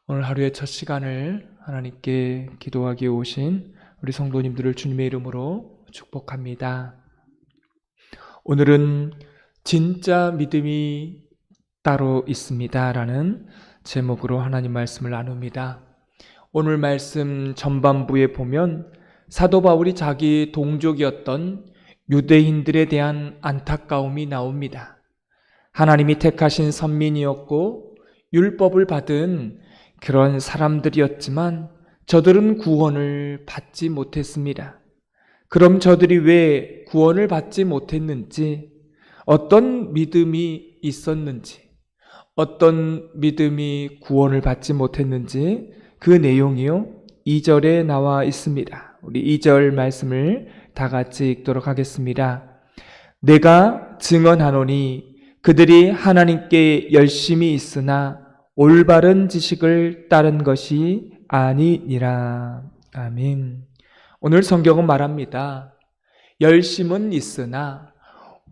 오늘 하루의 첫 시간을 하나님께 기도하기에 오신 우리 성도님들을 주님의 이름으로 축복합니다. 오늘은 진짜 믿음이 따로 있습니다 라는 제목으로 하나님 말씀을 나눕니다. 오늘 말씀 전반부에 보면 사도 바울이 자기 동족이었던 유대인들에 대한 안타까움이 나옵니다. 하나님이 택하신 선민이었고 율법을 받은 그런 사람들이었지만 저들은 구원을 받지 못했습니다. 그럼 저들이 왜 구원을 받지 못했는지, 어떤 믿음이 있었는지, 어떤 믿음이 구원을 받지 못했는지 그 내용이요 2절에 나와 있습니다. 우리 2절 말씀을 다 같이 읽도록 하겠습니다. 내가 증언하노니 그들이 하나님께 열심히 있으나 올바른 지식을 따른 것이 아니니라. 아멘. 오늘 성경은 말합니다. 열심은 있으나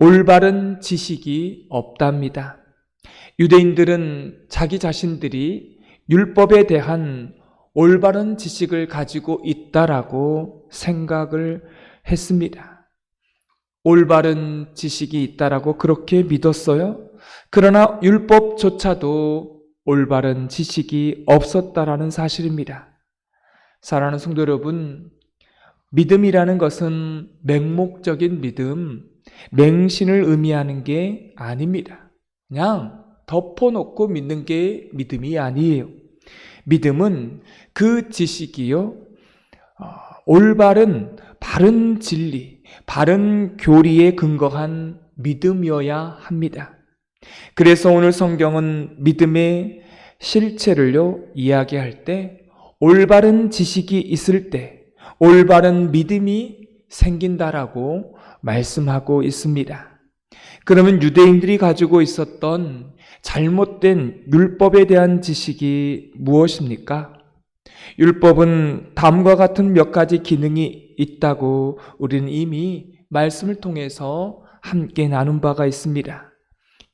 올바른 지식이 없답니다. 유대인들은 자기 자신들이 율법에 대한 올바른 지식을 가지고 있다라고 생각을 했습니다. 올바른 지식이 있다라고 그렇게 믿었어요. 그러나 율법조차도 올바른 지식이 없었다라는 사실입니다. 사랑하는 성도 여러분, 믿음이라는 것은 맹목적인 믿음, 맹신을 의미하는 게 아닙니다. 그냥 덮어놓고 믿는 게 믿음이 아니에요. 믿음은 그 지식이요, 올바른 바른 진리, 바른 교리에 근거한 믿음이어야 합니다. 그래서 오늘 성경은 믿음의 실체를요 이야기할 때 올바른 지식이 있을 때 올바른 믿음이 생긴다라고 말씀하고 있습니다. 그러면 유대인들이 가지고 있었던 잘못된 율법에 대한 지식이 무엇입니까? 율법은 다음과 같은 몇 가지 기능이 있다고 우리는 이미 말씀을 통해서 함께 나눈 바가 있습니다.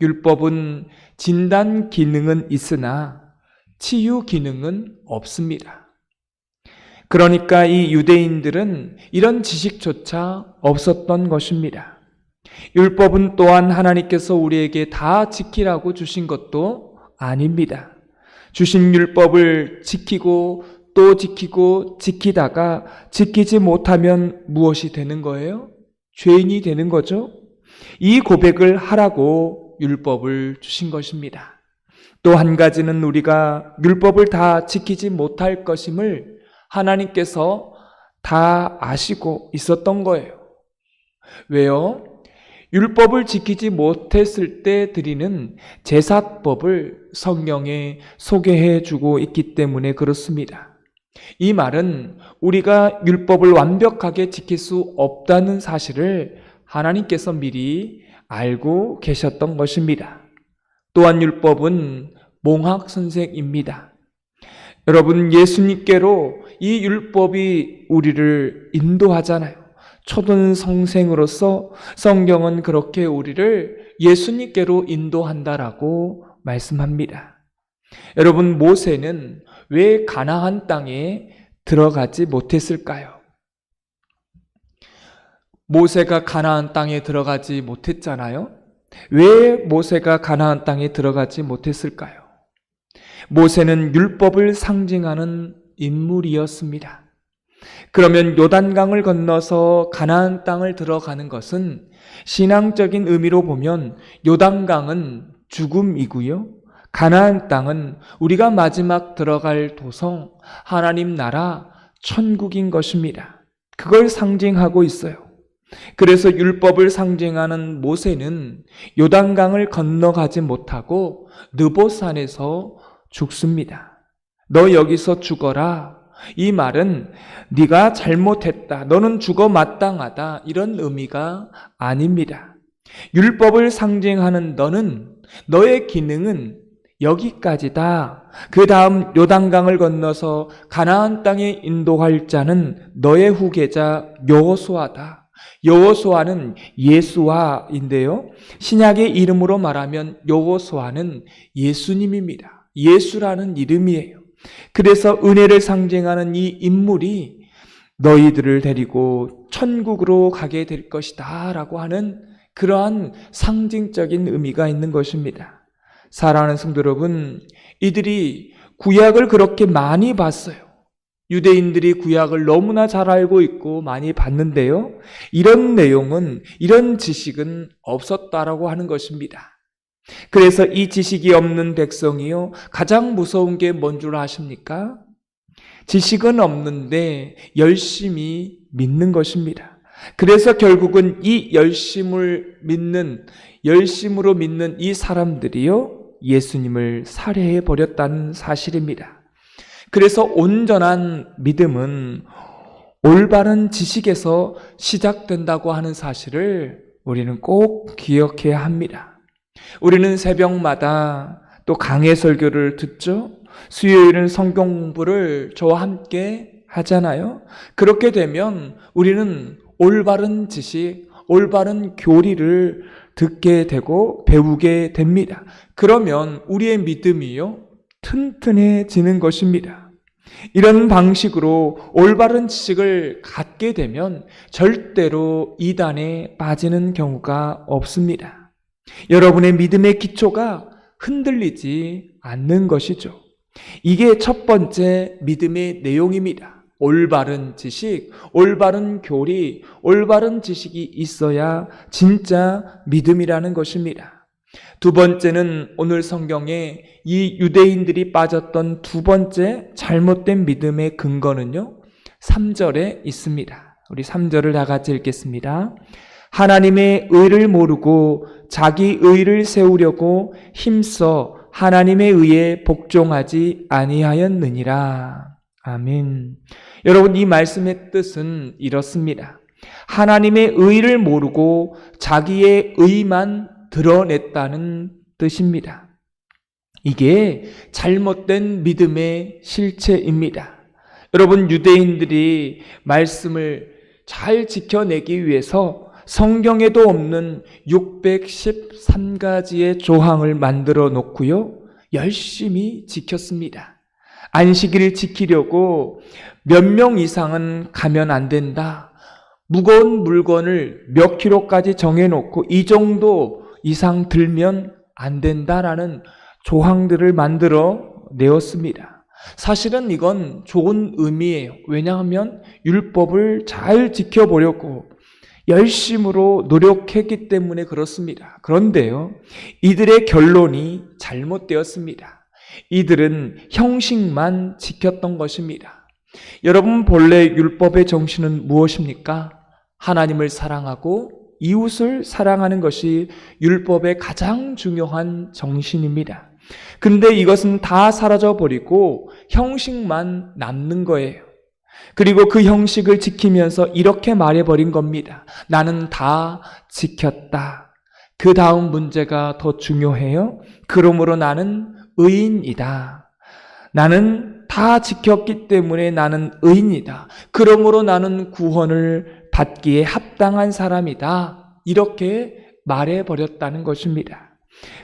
율법은 진단 기능은 있으나 치유 기능은 없습니다. 그러니까 이 유대인들은 이런 지식조차 없었던 것입니다. 율법은 또한 하나님께서 우리에게 다 지키라고 주신 것도 아닙니다. 주신 율법을 지키고 또 지키고 지키다가 지키지 못하면 무엇이 되는 거예요? 죄인이 되는 거죠. 이 고백을 하라고 율법을 주신 것입니다. 또 한 가지는 우리가 율법을 다 지키지 못할 것임을 하나님께서 다 아시고 있었던 거예요. 왜요? 율법을 지키지 못했을 때 드리는 제사법을 성경에 소개해 주고 있기 때문에 그렇습니다. 이 말은 우리가 율법을 완벽하게 지킬 수 없다는 사실을 하나님께서 미리 알고 계셨던 것입니다. 또한 율법은 몽학 선생입니다. 여러분, 예수님께로 이 율법이 우리를 인도하잖아요. 초등 성생으로서 성경은 그렇게 우리를 예수님께로 인도한다라고 말씀합니다. 여러분, 모세는 왜 가나안 땅에 들어가지 못했을까요? 모세가 가나안 땅에 들어가지 못했잖아요. 왜 모세가 가나안 땅에 들어가지 못했을까요? 모세는 율법을 상징하는 인물이었습니다. 그러면 요단강을 건너서 가나안 땅을 들어가는 것은 신앙적인 의미로 보면 요단강은 죽음이고요. 가나안 땅은 우리가 마지막 들어갈 도성, 하나님 나라, 천국인 것입니다. 그걸 상징하고 있어요. 그래서 율법을 상징하는 모세는 요단강을 건너가지 못하고 느보산에서 죽습니다. 너 여기서 죽어라. 이 말은 네가 잘못했다, 너는 죽어 마땅하다, 이런 의미가 아닙니다. 율법을 상징하는 너는, 너의 기능은 여기까지다. 그 다음 요단강을 건너서 가나안 땅에 인도할 자는 너의 후계자 여호수아다. 여호수아는 예수와인데요, 신약의 이름으로 말하면 여호수아는 예수님입니다. 예수라는 이름이에요. 그래서 은혜를 상징하는 이 인물이 너희들을 데리고 천국으로 가게 될 것이다 라고 하는 그러한 상징적인 의미가 있는 것입니다. 사랑하는 성도 여러분, 이들이 구약을 그렇게 많이 봤어요. 유대인들이 구약을 너무나 잘 알고 있고 많이 봤는데요, 이런 내용은, 이런 지식은 없었다라고 하는 것입니다. 그래서 이 지식이 없는 백성이요, 가장 무서운 게 뭔 줄 아십니까? 지식은 없는데 열심히 믿는 것입니다. 그래서 결국은 이 열심으로 믿는 이 사람들이요, 예수님을 살해해 버렸다는 사실입니다. 그래서 온전한 믿음은 올바른 지식에서 시작된다고 하는 사실을 우리는 꼭 기억해야 합니다. 우리는 새벽마다 또 강해 설교를 듣죠. 수요일은 성경 공부를 저와 함께 하잖아요. 그렇게 되면 우리는 올바른 지식, 올바른 교리를 듣게 되고 배우게 됩니다. 그러면 우리의 믿음이요, 튼튼해지는 것입니다. 이런 방식으로 올바른 지식을 갖게 되면 절대로 이단에 빠지는 경우가 없습니다. 여러분의 믿음의 기초가 흔들리지 않는 것이죠. 이게 첫 번째 믿음의 내용입니다. 올바른 지식, 올바른 교리, 올바른 지식이 있어야 진짜 믿음이라는 것입니다. 두 번째는 오늘 성경에 이 유대인들이 빠졌던 두 번째 잘못된 믿음의 근거는요, 3절에 있습니다. 우리 3절을 다 같이 읽겠습니다. 하나님의 의를 모르고 자기 의를 세우려고 힘써 하나님의 의에 복종하지 아니하였느니라. 아멘. 여러분, 이 말씀의 뜻은 이렇습니다. 하나님의 의를 모르고 자기의 의만 드러냈다는 뜻입니다. 이게 잘못된 믿음의 실체입니다. 여러분, 유대인들이 말씀을 잘 지켜내기 위해서 성경에도 없는 613가지의 조항을 만들어 놓고요, 열심히 지켰습니다. 안식일을 지키려고 몇 명 이상은 가면 안 된다. 무거운 물건을 몇 킬로까지 정해놓고 이 정도 이상 들면 안 된다라는 조항들을 만들어 내었습니다. 사실은 이건 좋은 의미예요. 왜냐하면 율법을 잘 지켜보려고 열심으로 노력했기 때문에 그렇습니다. 그런데요, 이들의 결론이 잘못되었습니다. 이들은 형식만 지켰던 것입니다. 여러분, 본래 율법의 정신은 무엇입니까? 하나님을 사랑하고 이웃을 사랑하는 것이 율법의 가장 중요한 정신입니다. 근데 이것은 다 사라져버리고 형식만 남는 거예요. 그리고 그 형식을 지키면서 이렇게 말해버린 겁니다. 나는 다 지켰다. 그 다음 문제가 더 중요해요. 그러므로 나는 의인이다. 나는 다 지켰기 때문에 나는 의인이다. 그러므로 나는 구원을 받기에 합당한 사람이다. 이렇게 말해버렸다는 것입니다.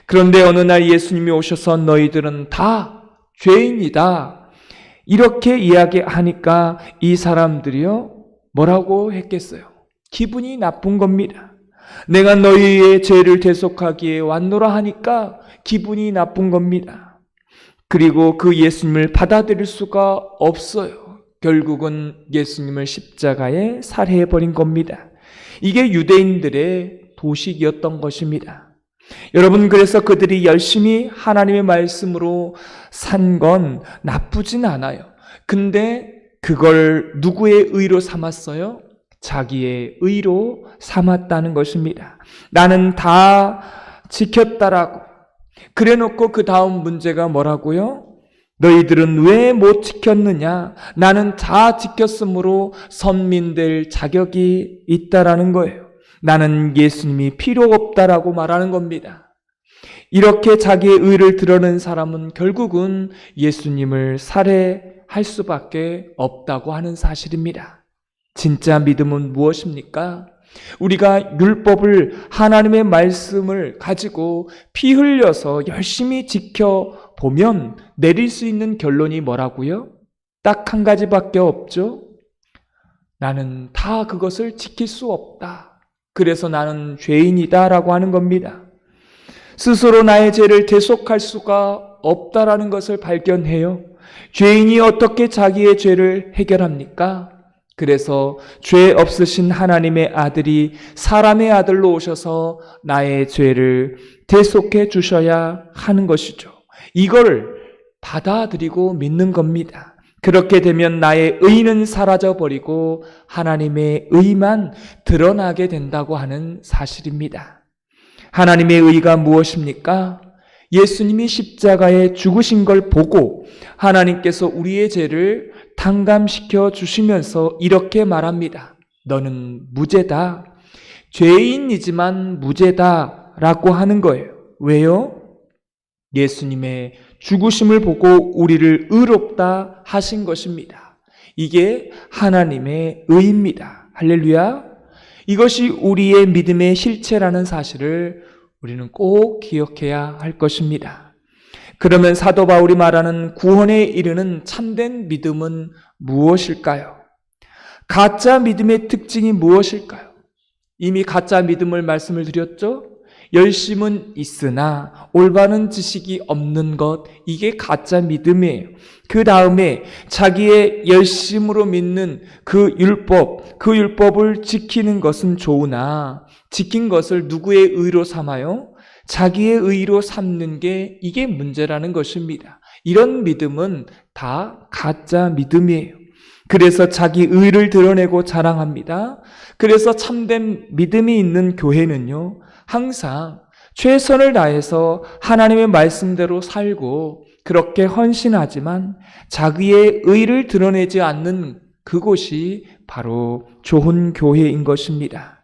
그런데 어느 날 예수님이 오셔서 너희들은 다 죄인이다. 이렇게 이야기하니까 이 사람들이요, 뭐라고 했겠어요? 기분이 나쁜 겁니다. 내가 너희의 죄를 대속하기에 왔노라 하니까 기분이 나쁜 겁니다. 그리고 그 예수님을 받아들일 수가 없어요. 결국은 예수님을 십자가에 살해해버린 겁니다. 이게 유대인들의 도식이었던 것입니다. 여러분, 그래서 그들이 열심히 하나님의 말씀으로 산 건 나쁘진 않아요. 근데 그걸 누구의 의로 삼았어요? 자기의 의로 삼았다는 것입니다. 나는 다 지켰다라고. 그래 놓고 그 다음 문제가 뭐라고요? 너희들은 왜 못 지켰느냐? 나는 다 지켰으므로 선민될 자격이 있다라는 거예요. 나는 예수님이 필요 없다라고 말하는 겁니다. 이렇게 자기의 의를 드러낸 사람은 결국은 예수님을 살해할 수밖에 없다고 하는 사실입니다. 진짜 믿음은 무엇입니까? 우리가 율법을, 하나님의 말씀을 가지고 피 흘려서 열심히 지켜보면 내릴 수 있는 결론이 뭐라고요? 딱 한 가지밖에 없죠. 나는 다 그것을 지킬 수 없다. 그래서 나는 죄인이다 라고 하는 겁니다. 스스로 나의 죄를 대속할 수가 없다라는 것을 발견해요. 죄인이 어떻게 자기의 죄를 해결합니까? 그래서 죄 없으신 하나님의 아들이 사람의 아들로 오셔서 나의 죄를 대속해 주셔야 하는 것이죠. 이걸 받아들이고 믿는 겁니다. 그렇게 되면 나의 의는 사라져버리고 하나님의 의만 드러나게 된다고 하는 사실입니다. 하나님의 의가 무엇입니까? 예수님이 십자가에 죽으신 걸 보고 하나님께서 우리의 죄를 탕감시켜 주시면서 이렇게 말합니다. 너는 무죄다. 죄인이지만 무죄다 라고 하는 거예요. 왜요? 예수님의 죽으심을 보고 우리를 의롭다 하신 것입니다. 이게 하나님의 의입니다. 할렐루야. 이것이 우리의 믿음의 실체라는 사실을 우리는 꼭 기억해야 할 것입니다. 그러면 사도 바울이 말하는 구원에 이르는 참된 믿음은 무엇일까요? 가짜 믿음의 특징이 무엇일까요? 이미 가짜 믿음을 말씀을 드렸죠? 열심은 있으나 올바른 지식이 없는 것, 이게 가짜 믿음이에요. 그 다음에 자기의 열심으로 믿는 그 율법을 지키는 것은 좋으나 지킨 것을 누구의 의로 삼아요? 자기의 의로 삼는 게 이게 문제라는 것입니다. 이런 믿음은 다 가짜 믿음이에요. 그래서 자기 의를 드러내고 자랑합니다. 그래서 참된 믿음이 있는 교회는요, 항상 최선을 다해서 하나님의 말씀대로 살고 그렇게 헌신하지만 자기의 의를 드러내지 않는 그곳이 바로 좋은 교회인 것입니다.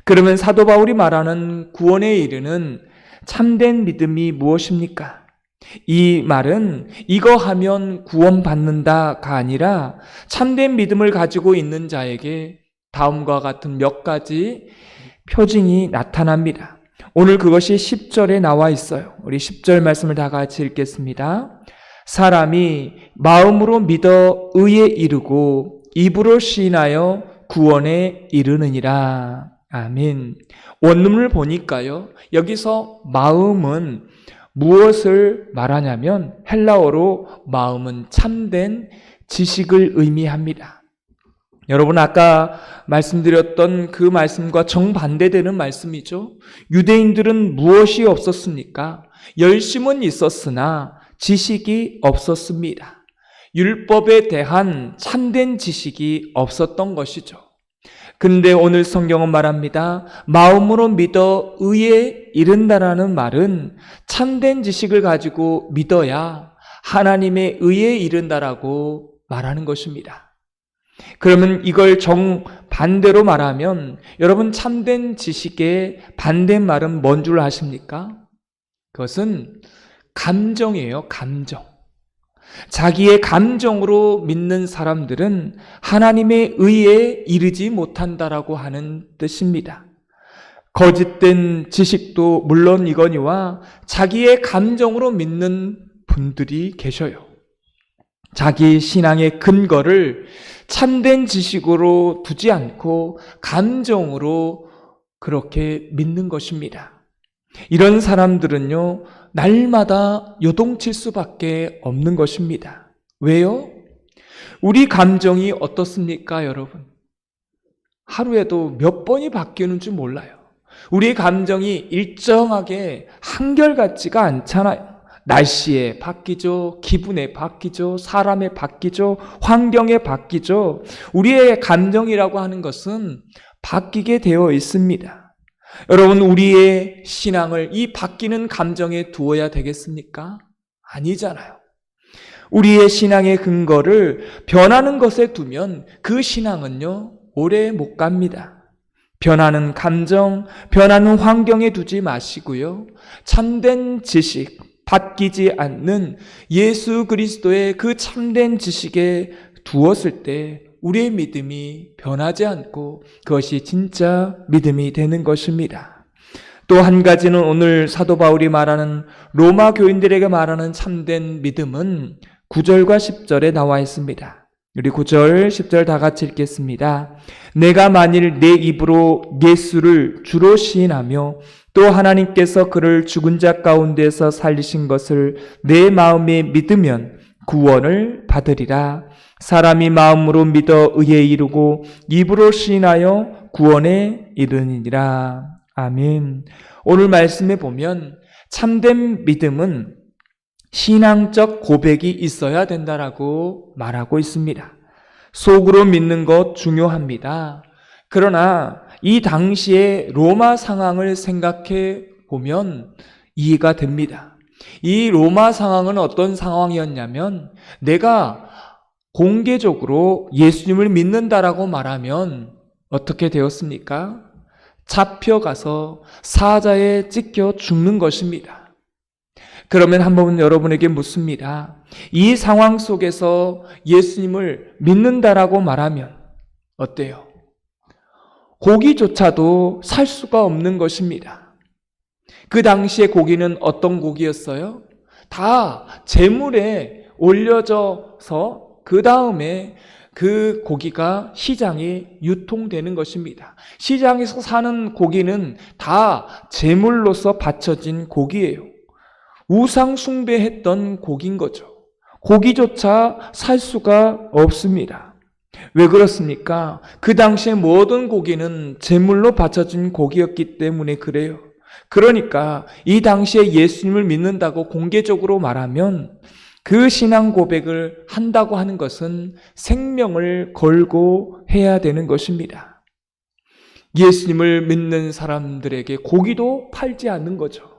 그러면 사도 바울이 말하는 구원에 이르는 참된 믿음이 무엇입니까? 이 말은 이거 하면 구원받는다가 아니라 참된 믿음을 가지고 있는 자에게 다음과 같은 몇 가지 표징이 나타납니다. 오늘 그것이 10절에 나와 있어요. 우리 10절 말씀을 다 같이 읽겠습니다. 사람이 마음으로 믿어 의에 이르고 입으로 시인하여 구원에 이르느니라. 아멘. 원문을 보니까요, 여기서 마음은 무엇을 말하냐면 헬라어로 마음은 참된 지식을 의미합니다. 여러분, 아까 말씀드렸던 그 말씀과 정반대되는 말씀이죠. 유대인들은 무엇이 없었습니까? 열심은 있었으나 지식이 없었습니다. 율법에 대한 참된 지식이 없었던 것이죠. 근데 오늘 성경은 말합니다. 마음으로 믿어 의에 이른다라는 말은 참된 지식을 가지고 믿어야 하나님의 의에 이른다라고 말하는 것입니다. 그러면 이걸 정반대로 말하면 여러분, 참된 지식의 반대말은 뭔 줄 아십니까? 그것은 감정이에요. 감정. 자기의 감정으로 믿는 사람들은 하나님의 의에 이르지 못한다라고 하는 뜻입니다. 거짓된 지식도 물론 이거니와 자기의 감정으로 믿는 분들이 계셔요. 자기 신앙의 근거를 참된 지식으로 두지 않고 감정으로 그렇게 믿는 것입니다. 이런 사람들은요, 날마다 요동칠 수밖에 없는 것입니다. 왜요? 우리 감정이 어떻습니까, 여러분? 하루에도 몇 번이 바뀌는 줄 몰라요. 우리 감정이 일정하게 한결같지가 않잖아요. 날씨에 바뀌죠, 기분에 바뀌죠, 사람에 바뀌죠, 환경에 바뀌죠. 우리의 감정이라고 하는 것은 바뀌게 되어 있습니다. 여러분, 우리의 신앙을 이 바뀌는 감정에 두어야 되겠습니까? 아니잖아요. 우리의 신앙의 근거를 변하는 것에 두면 그 신앙은요, 오래 못 갑니다. 변하는 감정, 변하는 환경에 두지 마시고요, 참된 지식, 바뀌지 않는 예수 그리스도의 그 참된 지식에 두었을 때 우리의 믿음이 변하지 않고 그것이 진짜 믿음이 되는 것입니다. 또 한 가지는 오늘 사도 바울이 말하는 로마 교인들에게 말하는 참된 믿음은 9절과 10절에 나와 있습니다. 우리 9절, 10절 다 같이 읽겠습니다. 내가 만일 내 입으로 예수를 주로 시인하며 또 하나님께서 그를 죽은 자 가운데서 살리신 것을 내 마음에 믿으면 구원을 받으리라. 사람이 마음으로 믿어 의에 이르고 입으로 시인하여 구원에 이르니라. 아멘. 오늘 말씀에 보면 참된 믿음은 신앙적 고백이 있어야 된다라고 말하고 있습니다. 속으로 믿는 것 중요합니다. 그러나 이 당시의 로마 상황을 생각해 보면 이해가 됩니다. 이 로마 상황은 어떤 상황이었냐면 내가 공개적으로 예수님을 믿는다라고 말하면 어떻게 되었습니까? 잡혀가서 사자에 찢겨 죽는 것입니다. 그러면 한번 여러분에게 묻습니다. 이 상황 속에서 예수님을 믿는다라고 말하면 어때요? 고기조차도 살 수가 없는 것입니다. 그 당시에 고기는 어떤 고기였어요? 다 재물에 올려져서 그 다음에 그 고기가 시장에 유통되는 것입니다. 시장에서 사는 고기는 다 재물로서 바쳐진 고기예요. 우상 숭배했던 고기인 거죠. 고기조차 살 수가 없습니다. 왜 그렇습니까? 그 당시에 모든 고기는 제물로 바쳐진 고기였기 때문에 그래요. 그러니까 이 당시에 예수님을 믿는다고 공개적으로 말하면 그 신앙 고백을 한다고 하는 것은 생명을 걸고 해야 되는 것입니다. 예수님을 믿는 사람들에게 고기도 팔지 않는 거죠.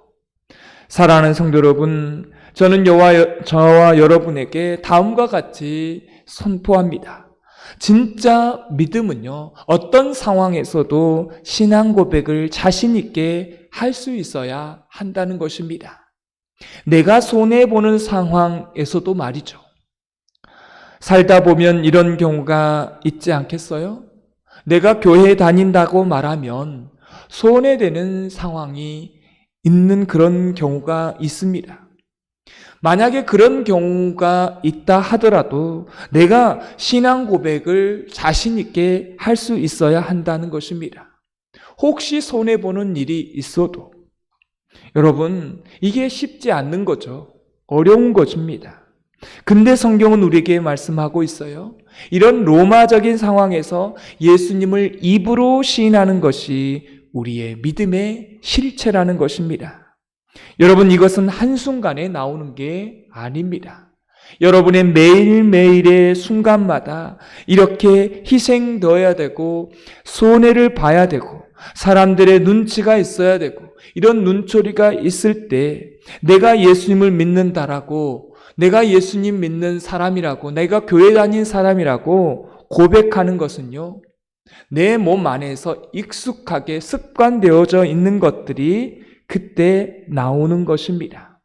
사랑하는 성도 여러분, 저는 저와 여러분에게 다음과 같이 선포합니다. 진짜 믿음은요, 어떤 상황에서도 신앙 고백을 자신 있게 할 수 있어야 한다는 것입니다. 내가 손해보는 상황에서도 말이죠. 살다 보면 이런 경우가 있지 않겠어요? 내가 교회에 다닌다고 말하면 손해되는 상황이 있는 그런 경우가 있습니다. 만약에 그런 경우가 있다 하더라도 내가 신앙 고백을 자신 있게 할 수 있어야 한다는 것입니다. 혹시 손해보는 일이 있어도 여러분, 이게 쉽지 않는 거죠. 어려운 것입니다. 근데 성경은 우리에게 말씀하고 있어요. 이런 로마적인 상황에서 예수님을 입으로 시인하는 것이 우리의 믿음의 실체라는 것입니다. 여러분, 이것은 한순간에 나오는 게 아닙니다. 여러분의 매일매일의 순간마다 이렇게 희생되어야 되고 손해를 봐야 되고 사람들의 눈치가 있어야 되고 이런 눈초리가 있을 때 내가 예수님을 믿는다라고, 내가 예수님 믿는 사람이라고, 내가 교회 다닌 사람이라고 고백하는 것은요, 내 몸 안에서 익숙하게 습관되어져 있는 것들이 그때 나오는 것입니다.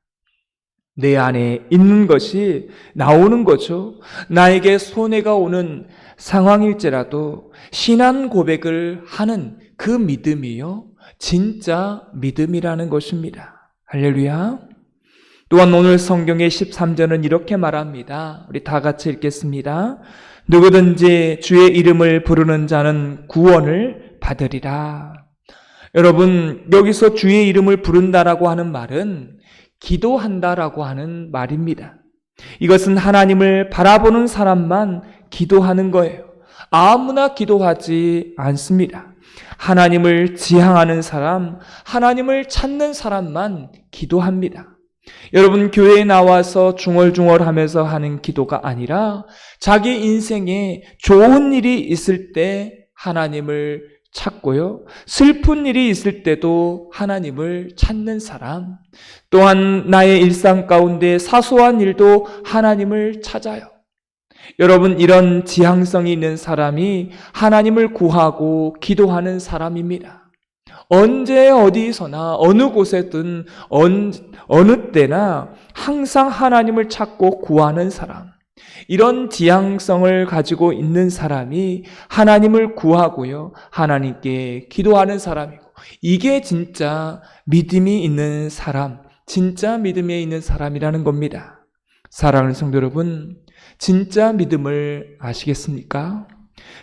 내 안에 있는 것이 나오는 거죠. 나에게 손해가 오는 상황일지라도 신앙 고백을 하는 그 믿음이요, 진짜 믿음이라는 것입니다. 할렐루야. 또한 오늘 성경의 13절은 이렇게 말합니다. 우리 다 같이 읽겠습니다. 누구든지 주의 이름을 부르는 자는 구원을 받으리라. 여러분, 여기서 주의 이름을 부른다라고 하는 말은 기도한다라고 하는 말입니다. 이것은 하나님을 바라보는 사람만 기도하는 거예요. 아무나 기도하지 않습니다. 하나님을 지향하는 사람, 하나님을 찾는 사람만 기도합니다. 여러분, 교회에 나와서 중얼중얼하면서 하는 기도가 아니라 자기 인생에 좋은 일이 있을 때 하나님을 찾고요, 슬픈 일이 있을 때도 하나님을 찾는 사람, 또한 나의 일상 가운데 사소한 일도 하나님을 찾아요. 여러분, 이런 지향성이 있는 사람이 하나님을 구하고 기도하는 사람입니다. 언제 어디서나 어느 곳에든 어느 때나 항상 하나님을 찾고 구하는 사람, 이런 지향성을 가지고 있는 사람이 하나님을 구하고요, 하나님께 기도하는 사람이고, 이게 진짜 믿음이 있는 사람, 진짜 믿음에 있는 사람이라는 겁니다. 사랑하는 성도 여러분, 진짜 믿음을 아시겠습니까?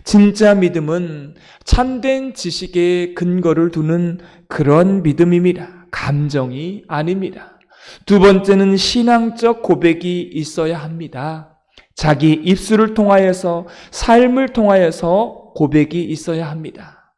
진짜 믿음은 참된 지식에 근거를 두는 그런 믿음입니다. 감정이 아닙니다. 두 번째는 신앙적 고백이 있어야 합니다. 자기 입술을 통하여서, 삶을 통하여서 고백이 있어야 합니다.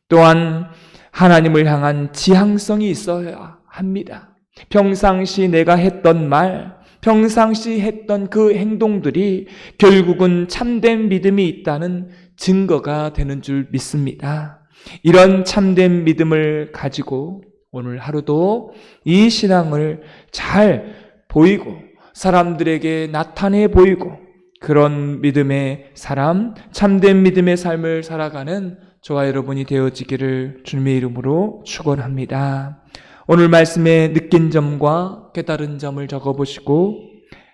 또한 하나님을 향한 지향성이 있어야 합니다. 평상시 내가 했던 말, 평상시 했던 그 행동들이 결국은 참된 믿음이 있다는 증거가 되는 줄 믿습니다. 이런 참된 믿음을 가지고 오늘 하루도 이 신앙을 잘 보이고 사람들에게 나타내 보이고 그런 믿음의 사람, 참된 믿음의 삶을 살아가는 저와 여러분이 되어지기를 주님의 이름으로 축원합니다. 오늘 말씀에 느낀 점과 깨달은 점을 적어보시고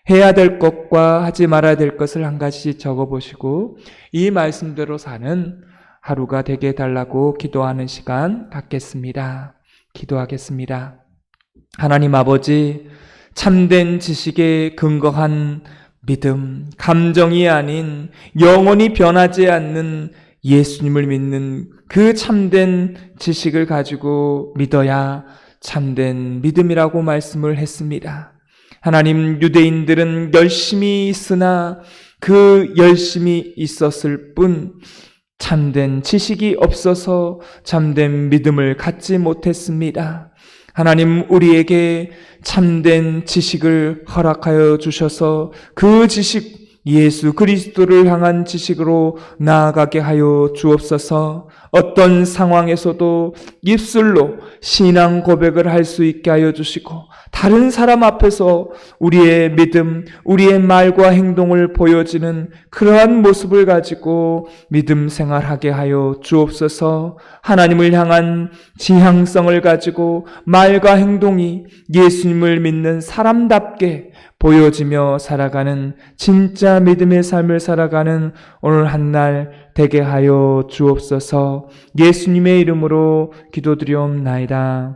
해야 될 것과 하지 말아야 될 것을 한 가지 적어보시고 이 말씀대로 사는 하루가 되게 해달라고 기도하는 시간 갖겠습니다. 기도하겠습니다. 하나님 아버지, 참된 지식에 근거한 믿음, 감정이 아닌 영원히 변하지 않는 예수님을 믿는 그 참된 지식을 가지고 믿어야 참된 믿음이라고 말씀을 했습니다. 하나님, 유대인들은 열심히 있으나 그 열심히 있었을 뿐 참된 지식이 없어서 참된 믿음을 갖지 못했습니다. 하나님, 우리에게 참된 지식을 허락하여 주셔서 그 지식, 예수 그리스도를 향한 지식으로 나아가게 하여 주옵소서. 어떤 상황에서도 입술로 신앙 고백을 할 수 있게 하여 주시고 다른 사람 앞에서 우리의 믿음, 우리의 말과 행동을 보여지는 그러한 모습을 가지고 믿음 생활하게 하여 주옵소서. 하나님을 향한 지향성을 가지고 말과 행동이 예수님을 믿는 사람답게 보여지며 살아가는 진짜 믿음의 삶을 살아가는 오늘 한 날 되게 하여 주옵소서. 예수님의 이름으로 기도드리옵나이다.